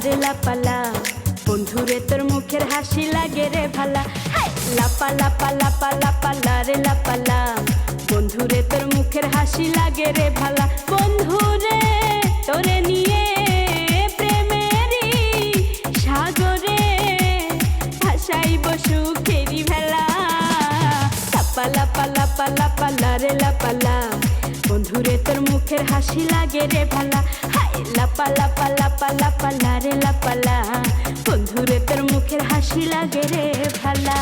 রে লাপালা, বন্ধুরে তোর মুখের হাসি লাগে রে ভালা। লাপা লাপা লাপা লাপালা রে লাপালা, বন্ধুরে তোর মুখের হাসি লাগে রে ভালা। বন্ধুরে তোরে নিয়ে প্রেমেরই সাগরে ভাসাইব সুখেরি ভেলা। লাপা লাপা লাপা লাপালা রে লাপালা, বন্ধুরে তোর মুখের হাসি লাগে রে ভালা। লাপা লাপা লাপা লাপালা রে লাপালা, বন্ধুরে তোর মুখের হাসি লাগে রে ভালা।